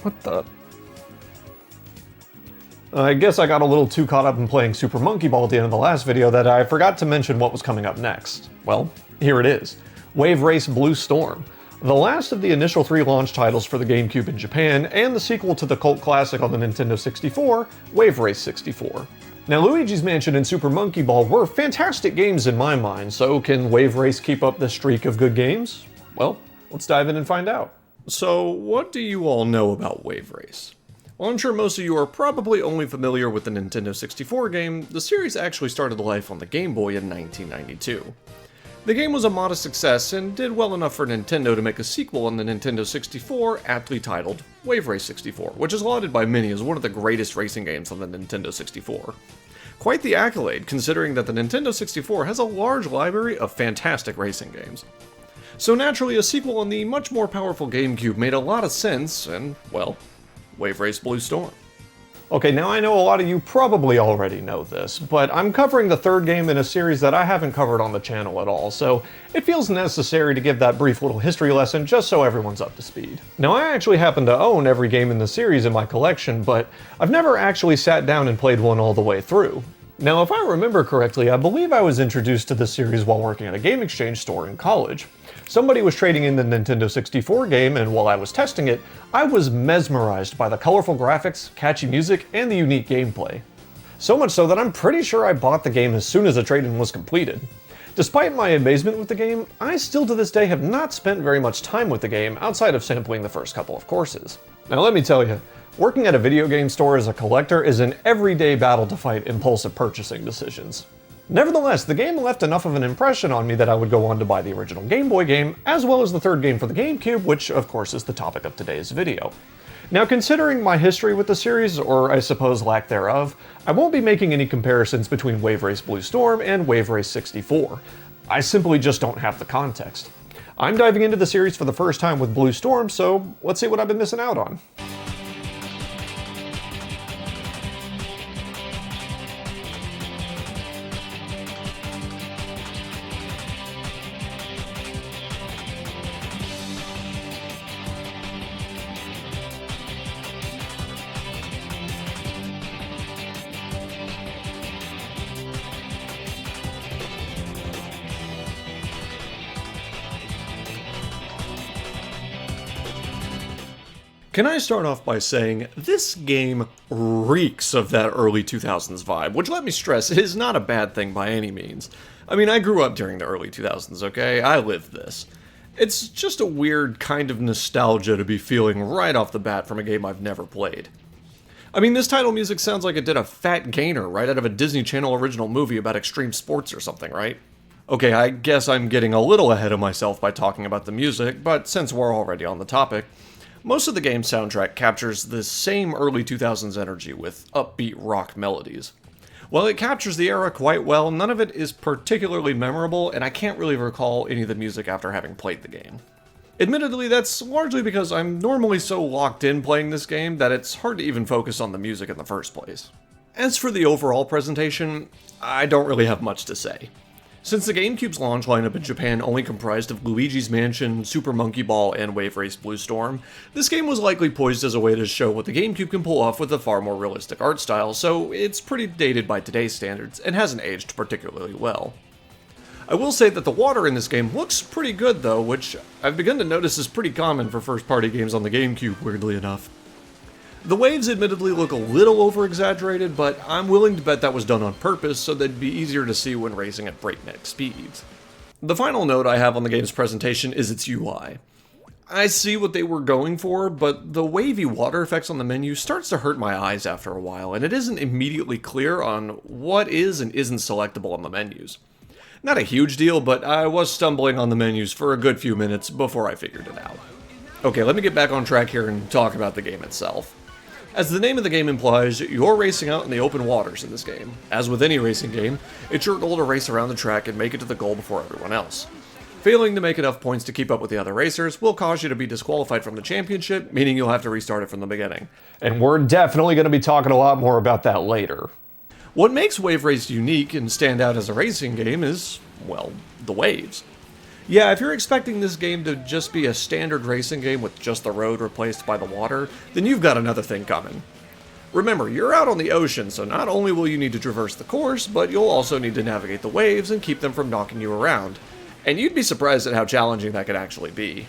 What the? I guess I got a little too caught up in playing Super Monkey Ball at the end of the last video that I forgot to mention what was coming up next. Well, here it is. Wave Race Blue Storm. The last of the initial 3 launch titles for the Gamecube in Japan, and the sequel to the cult classic on the Nintendo 64, Wave Race 64. Now, Luigi's Mansion and Super Monkey Ball were fantastic games in my mind, so can Wave Race keep up the streak of good games? Well, let's dive in and find out. So, what do you all know about Wave Race? While I'm sure most of you are probably only familiar with the Nintendo 64 game, the series actually started life on the Game Boy in 1992. The game was a modest success and did well enough for Nintendo to make a sequel on the Nintendo 64 aptly titled Wave Race 64, which is lauded by many as one of the greatest racing games on the Nintendo 64. Quite the accolade, considering that the Nintendo 64 has a large library of fantastic racing games. So naturally, a sequel on the much more powerful GameCube made a lot of sense, and, well, Wave Race Blue Storm. Okay, now I know a lot of you probably already know this, but I'm covering the third game in a series that I haven't covered on the channel at all, so it feels necessary to give that brief little history lesson just so everyone's up to speed. Now, I actually happen to own every game in the series in my collection, but I've never actually sat down and played one all the way through. Now, if I remember correctly, I believe I was introduced to this series while working at a game exchange store in college. Somebody was trading in the Nintendo 64 game, and while I was testing it, I was mesmerized by the colorful graphics, catchy music, and the unique gameplay. So much so that I'm pretty sure I bought the game as soon as the trade-in was completed. Despite my amazement with the game, I still to this day have not spent very much time with the game outside of sampling the first couple of courses. Now let me tell you, working at a video game store as a collector is an everyday battle to fight impulsive purchasing decisions. Nevertheless, the game left enough of an impression on me that I would go on to buy the original Game Boy game, as well as the third game for the GameCube, which of course is the topic of today's video. Now, considering my history with the series, or I suppose lack thereof, I won't be making any comparisons between Wave Race Blue Storm and Wave Race 64. I simply just don't have the context. I'm diving into the series for the first time with Blue Storm, so let's see what I've been missing out on. Can I start off by saying, this game reeks of that early 2000s vibe, which let me stress, is not a bad thing by any means. I mean, I grew up during the early 2000s, okay? I lived this. It's just a weird kind of nostalgia to be feeling right off the bat from a game I've never played. I mean, this title music sounds like it did a fat gainer right out of a Disney Channel original movie about extreme sports or something, right? Okay, I guess I'm getting a little ahead of myself by talking about the music, but since we're already on the topic, most of the game's soundtrack captures the same early 2000s energy with upbeat rock melodies. While it captures the era quite well, none of it is particularly memorable, and I can't really recall any of the music after having played the game. Admittedly, that's largely because I'm normally so locked in playing this game that it's hard to even focus on the music in the first place. As for the overall presentation, I don't really have much to say. Since the GameCube's launch lineup in Japan only comprised of Luigi's Mansion, Super Monkey Ball, and Wave Race Blue Storm, this game was likely poised as a way to show what the GameCube can pull off with a far more realistic art style, so it's pretty dated by today's standards and hasn't aged particularly well. I will say that the water in this game looks pretty good though, which I've begun to notice is pretty common for first-party games on the GameCube, weirdly enough. The waves admittedly look a little over-exaggerated, but I'm willing to bet that was done on purpose so they'd be easier to see when racing at breakneck speeds. The final note I have on the game's presentation is its UI. I see what they were going for, but the wavy water effects on the menu starts to hurt my eyes after a while, and it isn't immediately clear on what is and isn't selectable on the menus. Not a huge deal, but I was stumbling on the menus for a good few minutes before I figured it out. Okay, let me get back on track here and talk about the game itself. As the name of the game implies, you're racing out in the open waters in this game. As with any racing game, it's your goal to race around the track and make it to the goal before everyone else. Failing to make enough points to keep up with the other racers will cause you to be disqualified from the championship, meaning you'll have to restart it from the beginning. And we're definitely going to be talking a lot more about that later. What makes Wave Race unique and stand out as a racing game is, well, the waves. Yeah, if you're expecting this game to just be a standard racing game with just the road replaced by the water, then you've got another thing coming. Remember, you're out on the ocean, so not only will you need to traverse the course, but you'll also need to navigate the waves and keep them from knocking you around. And you'd be surprised at how challenging that could actually be.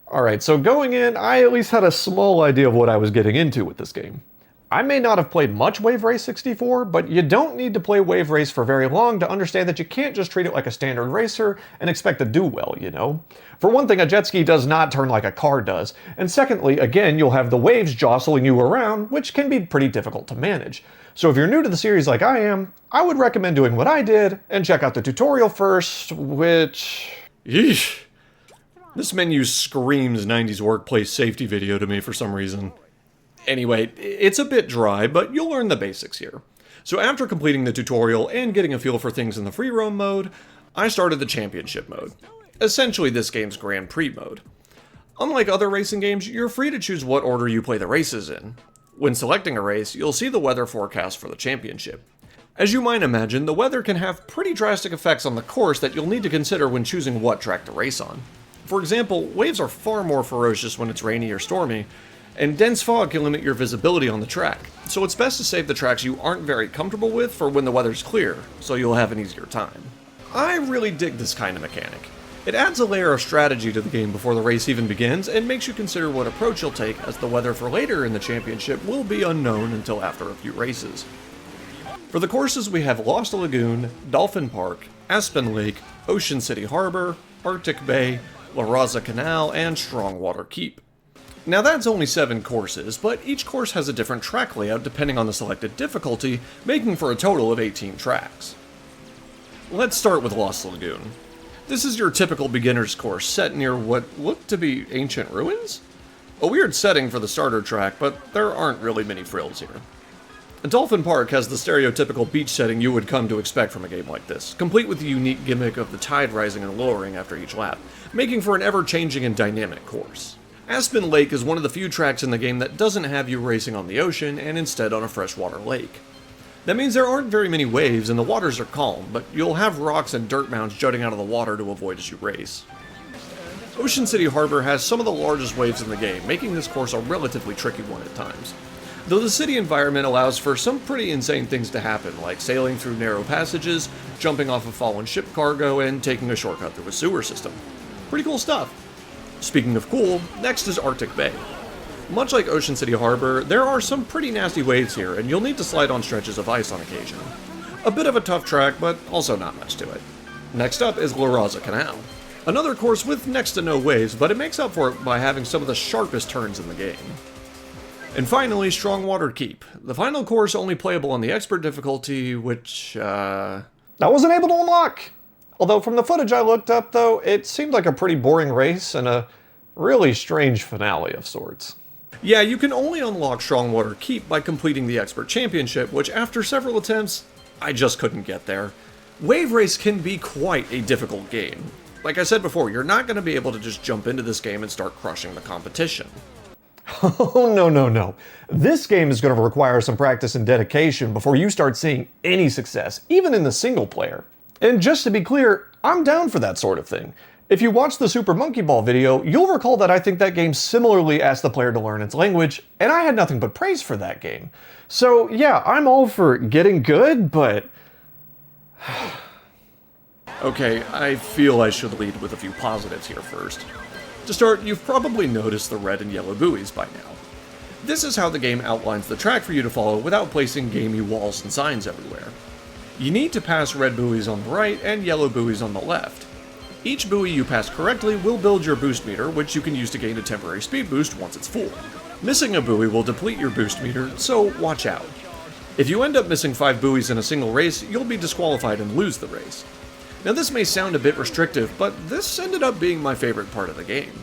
Alright, so going in, I at least had a small idea of what I was getting into with this game. I may not have played much Wave Race 64, but you don't need to play Wave Race for very long to understand that you can't just treat it like a standard racer and expect to do well, you know? For one thing, a jet ski does not turn like a car does, and secondly, again, you'll have the waves jostling you around, which can be pretty difficult to manage. So if you're new to the series like I am, I would recommend doing what I did and check out the tutorial first, which... Yeesh. This menu screams 90s workplace safety video to me for some reason. Anyway, it's a bit dry, but you'll learn the basics here. So after completing the tutorial and getting a feel for things in the free roam mode, I started the championship mode. Essentially this game's Grand Prix mode. Unlike other racing games, you're free to choose what order you play the races in. When selecting a race, you'll see the weather forecast for the championship. As you might imagine, the weather can have pretty drastic effects on the course that you'll need to consider when choosing what track to race on. For example, waves are far more ferocious when it's rainy or stormy, and dense fog can limit your visibility on the track, so it's best to save the tracks you aren't very comfortable with for when the weather's clear, so you'll have an easier time. I really dig this kind of mechanic. It adds a layer of strategy to the game before the race even begins, and makes you consider what approach you'll take, as the weather for later in the championship will be unknown until after a few races. For the courses we have Lost Lagoon, Dolphin Park, Aspen Lake, Ocean City Harbor, Arctic Bay, La Raza Canal, and Strongwater Keep. Now that's only 7 courses, but each course has a different track layout depending on the selected difficulty, making for a total of 18 tracks. Let's start with Lost Lagoon. This is your typical beginner's course set near what look to be ancient ruins? A weird setting for the starter track, but there aren't really many frills here. Dolphin Park has the stereotypical beach setting you would come to expect from a game like this, complete with the unique gimmick of the tide rising and lowering after each lap, making for an ever-changing and dynamic course. Aspen Lake is one of the few tracks in the game that doesn't have you racing on the ocean and instead on a freshwater lake. That means there aren't very many waves and the waters are calm, but you'll have rocks and dirt mounds jutting out of the water to avoid as you race. Ocean City Harbor has some of the largest waves in the game, making this course a relatively tricky one at times. Though the city environment allows for some pretty insane things to happen, like sailing through narrow passages, jumping off of fallen ship cargo, and taking a shortcut through a sewer system. Pretty cool stuff. Speaking of cool, next is Arctic Bay. Much like Ocean City Harbor, there are some pretty nasty waves here, and you'll need to slide on stretches of ice on occasion. A bit of a tough track, but also not much to it. Next up is La Raza Canal. Another course with next to no waves, but it makes up for it by having some of the sharpest turns in the game. And finally, Strongwater Keep. The final course only playable on the expert difficulty, which, I wasn't able to unlock! Although from the footage I looked up, though, it seemed like a pretty boring race and a really strange finale of sorts. Yeah, you can only unlock Strongwater Keep by completing the Expert Championship, which after several attempts, I just couldn't get there. Wave Race can be quite a difficult game. Like I said before, you're not going to be able to just jump into this game and start crushing the competition. Oh, no. This game is going to require some practice and dedication before you start seeing any success, even in the single player. And just to be clear, I'm down for that sort of thing. If you watch the Super Monkey Ball video, you'll recall that I think that game similarly asked the player to learn its language, and I had nothing but praise for that game. So yeah, I'm all for getting good, but... Okay, I feel I should lead with a few positives here first. To start, you've probably noticed the red and yellow buoys by now. This is how the game outlines the track for you to follow without placing gamey walls and signs everywhere. You need to pass red buoys on the right and yellow buoys on the left. Each buoy you pass correctly will build your boost meter, which you can use to gain a temporary speed boost once it's full. Missing a buoy will deplete your boost meter, so watch out. If you end up missing 5 buoys in a single race, you'll be disqualified and lose the race. Now this may sound a bit restrictive, but this ended up being my favorite part of the game.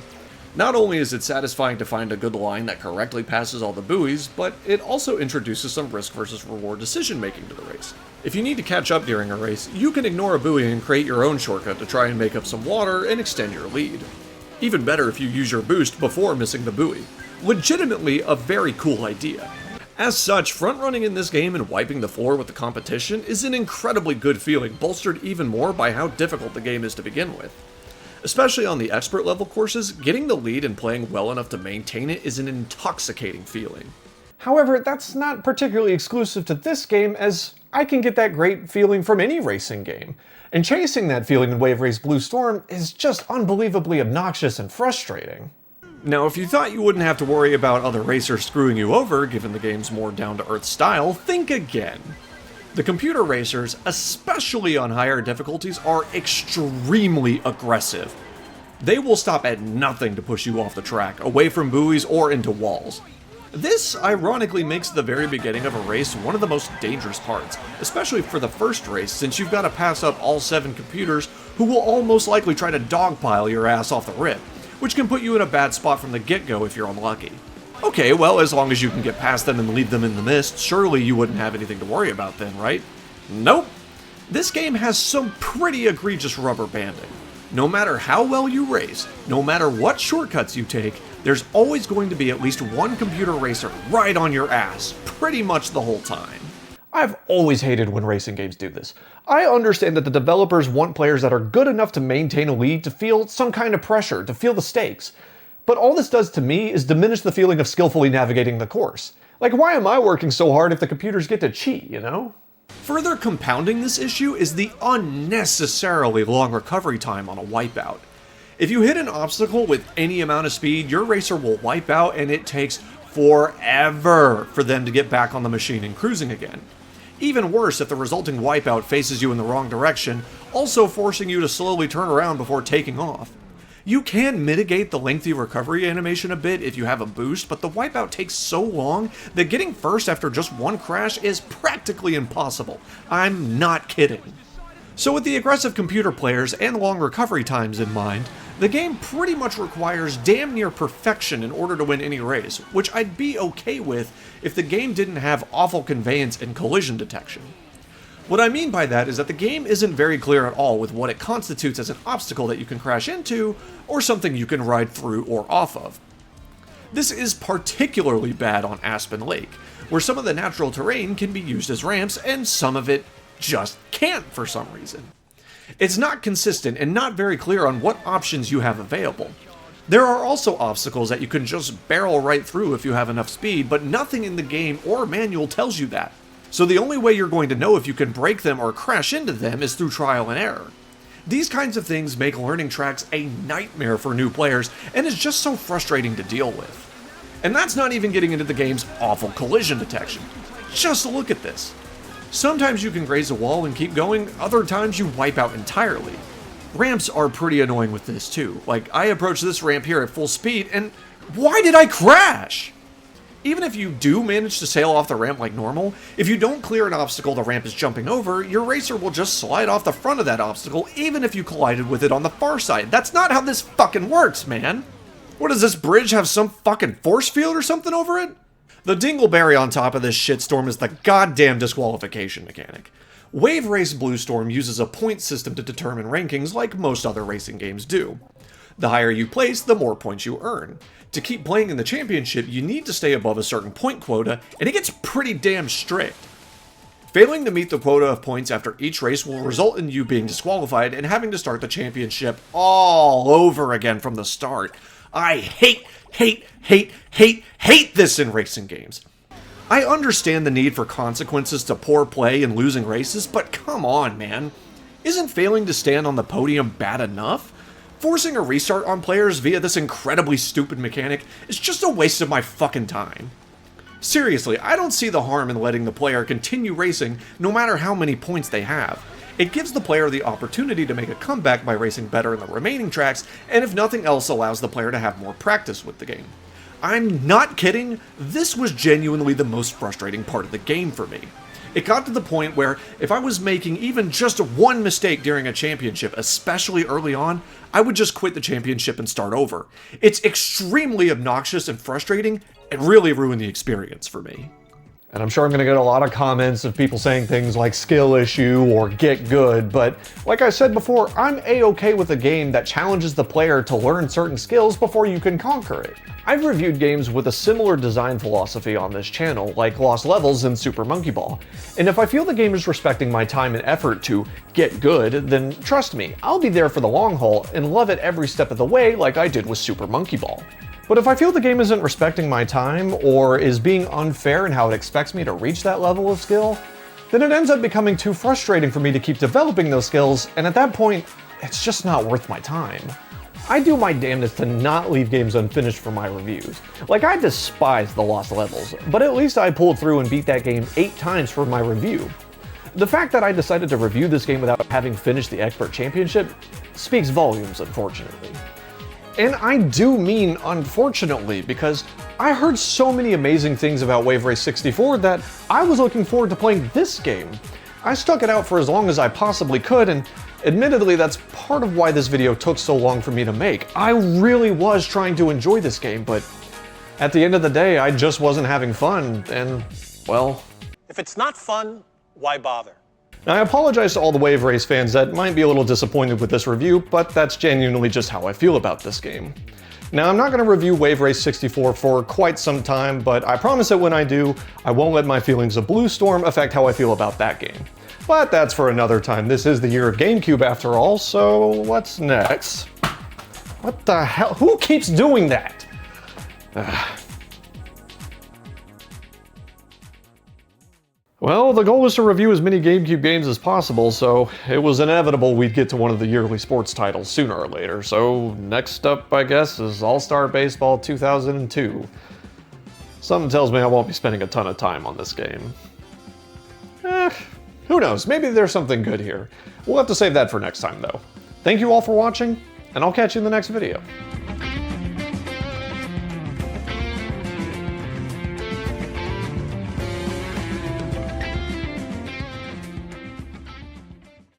Not only is it satisfying to find a good line that correctly passes all the buoys, but it also introduces some risk versus reward decision making to the race. If you need to catch up during a race, you can ignore a buoy and create your own shortcut to try and make up some water and extend your lead. Even better if you use your boost before missing the buoy. Legitimately a very cool idea. As such, front-running in this game and wiping the floor with the competition is an incredibly good feeling, bolstered even more by how difficult the game is to begin with. Especially on the expert level courses, getting the lead and playing well enough to maintain it is an intoxicating feeling. However, that's not particularly exclusive to this game, as I can get that great feeling from any racing game. And chasing that feeling in Wave Race Blue Storm is just unbelievably obnoxious and frustrating. Now, if you thought you wouldn't have to worry about other racers screwing you over, given the game's more down-to-earth style, think again. The computer racers, especially on higher difficulties, are extremely aggressive. They will stop at nothing to push you off the track, away from buoys or into walls. This, ironically, makes the very beginning of a race one of the most dangerous parts, especially for the first race, since you've got to pass up all 7 computers who will almost likely try to dogpile your ass off the rip, which can put you in a bad spot from the get-go if you're unlucky. Okay, well, as long as you can get past them and leave them in the mist, surely you wouldn't have anything to worry about then, right? Nope. This game has some pretty egregious rubber banding. No matter how well you race, no matter what shortcuts you take, there's always going to be at least one computer racer right on your ass, pretty much the whole time. I've always hated when racing games do this. I understand that the developers want players that are good enough to maintain a lead to feel some kind of pressure, to feel the stakes. But all this does to me is diminish the feeling of skillfully navigating the course. Like, why am I working so hard if the computers get to cheat, you know? Further compounding this issue is the unnecessarily long recovery time on a wipeout. If you hit an obstacle with any amount of speed, your racer will wipe out and it takes forever for them to get back on the machine and cruising again. Even worse if the resulting wipeout faces you in the wrong direction, also forcing you to slowly turn around before taking off. You can mitigate the lengthy recovery animation a bit if you have a boost, but the wipeout takes so long that getting first after just one crash is practically impossible. I'm not kidding. So with the aggressive computer players and long recovery times in mind, the game pretty much requires damn near perfection in order to win any race, which I'd be okay with if the game didn't have awful conveyance and collision detection. What I mean by that is that the game isn't very clear at all with what it constitutes as an obstacle that you can crash into, or something you can ride through or off of. This is particularly bad on Aspen Lake, where some of the natural terrain can be used as ramps and some of it just can't for some reason. It's not consistent and not very clear on what options you have available. There are also obstacles that you can just barrel right through if you have enough speed, but nothing in the game or manual tells you that. So the only way you're going to know if you can break them or crash into them is through trial and error. These kinds of things make learning tracks a nightmare for new players, and is just so frustrating to deal with. And that's not even getting into the game's awful collision detection. Just look at this. Sometimes you can graze a wall and keep going, other times you wipe out entirely. Ramps are pretty annoying with this too. Like, I approached this ramp here at full speed, and why did I crash? Even if you do manage to sail off the ramp like normal, if you don't clear an obstacle the ramp is jumping over, your racer will just slide off the front of that obstacle even if you collided with it on the far side. That's not how this fucking works, man! What does this bridge have, some fucking force field or something over it? The dingleberry on top of this shitstorm is the goddamn disqualification mechanic. Wave Race Blue Storm uses a point system to determine rankings like most other racing games do. The higher you place, the more points you earn. To keep playing in the championship, you need to stay above a certain point quota, and it gets pretty damn strict. Failing to meet the quota of points after each race will result in you being disqualified and having to start the championship all over again from the start. I hate this in racing games. I understand the need for consequences to poor play and losing races, but come on, man. Isn't failing to stand on the podium bad enough? Forcing a restart on players via this incredibly stupid mechanic is just a waste of my fucking time. Seriously, I don't see the harm in letting the player continue racing no matter how many points they have. It gives the player the opportunity to make a comeback by racing better in the remaining tracks, and if nothing else allows the player to have more practice with the game. I'm not kidding, this was genuinely the most frustrating part of the game for me. It got to the point where if I was making even just one mistake during a championship, especially early on, I would just quit the championship and start over. It's extremely obnoxious and frustrating, and really ruined the experience for me. And I'm sure I'm going to get a lot of comments of people saying things like skill issue or get good, but like I said before, I'm a-okay with a game that challenges the player to learn certain skills before you can conquer it. I've reviewed games with a similar design philosophy on this channel, like Lost Levels and Super Monkey Ball, and if I feel the game is respecting my time and effort to get good, then trust me, I'll be there for the long haul and love it every step of the way like I did with Super Monkey Ball. But if I feel the game isn't respecting my time, or is being unfair in how it expects me to reach that level of skill, then it ends up becoming too frustrating for me to keep developing those skills, and at that point, it's just not worth my time. I do my damnedest to not leave games unfinished for my reviews. Like, I despise the Lost Levels, but at least I pulled through and beat that game 8 times for my review. The fact that I decided to review this game without having finished the Expert Championship speaks volumes, unfortunately. And I do mean unfortunately, because I heard so many amazing things about Wave Race 64 that I was looking forward to playing this game. I stuck it out for as long as I possibly could, and admittedly that's part of why this video took so long for me to make. I really was trying to enjoy this game, but at the end of the day, I just wasn't having fun, and, well... If it's not fun, why bother? Now, I apologize to all the Wave Race fans that might be a little disappointed with this review, but that's genuinely just how I feel about this game. Now, I'm not going to review Wave Race 64 for quite some time, but I promise that when I do, I won't let my feelings of Blue Storm affect how I feel about that game. But that's for another time. This is the year of Gamecube after all, so what's next? What the hell? Who keeps doing that? Well, the goal was to review as many GameCube games as possible, so it was inevitable we'd get to one of the yearly sports titles sooner or later. So next up, I guess, is All-Star Baseball 2002. Something tells me I won't be spending a ton of time on this game. Who knows, maybe there's something good here. We'll have to save that for next time, though. Thank you all for watching, and I'll catch you in the next video.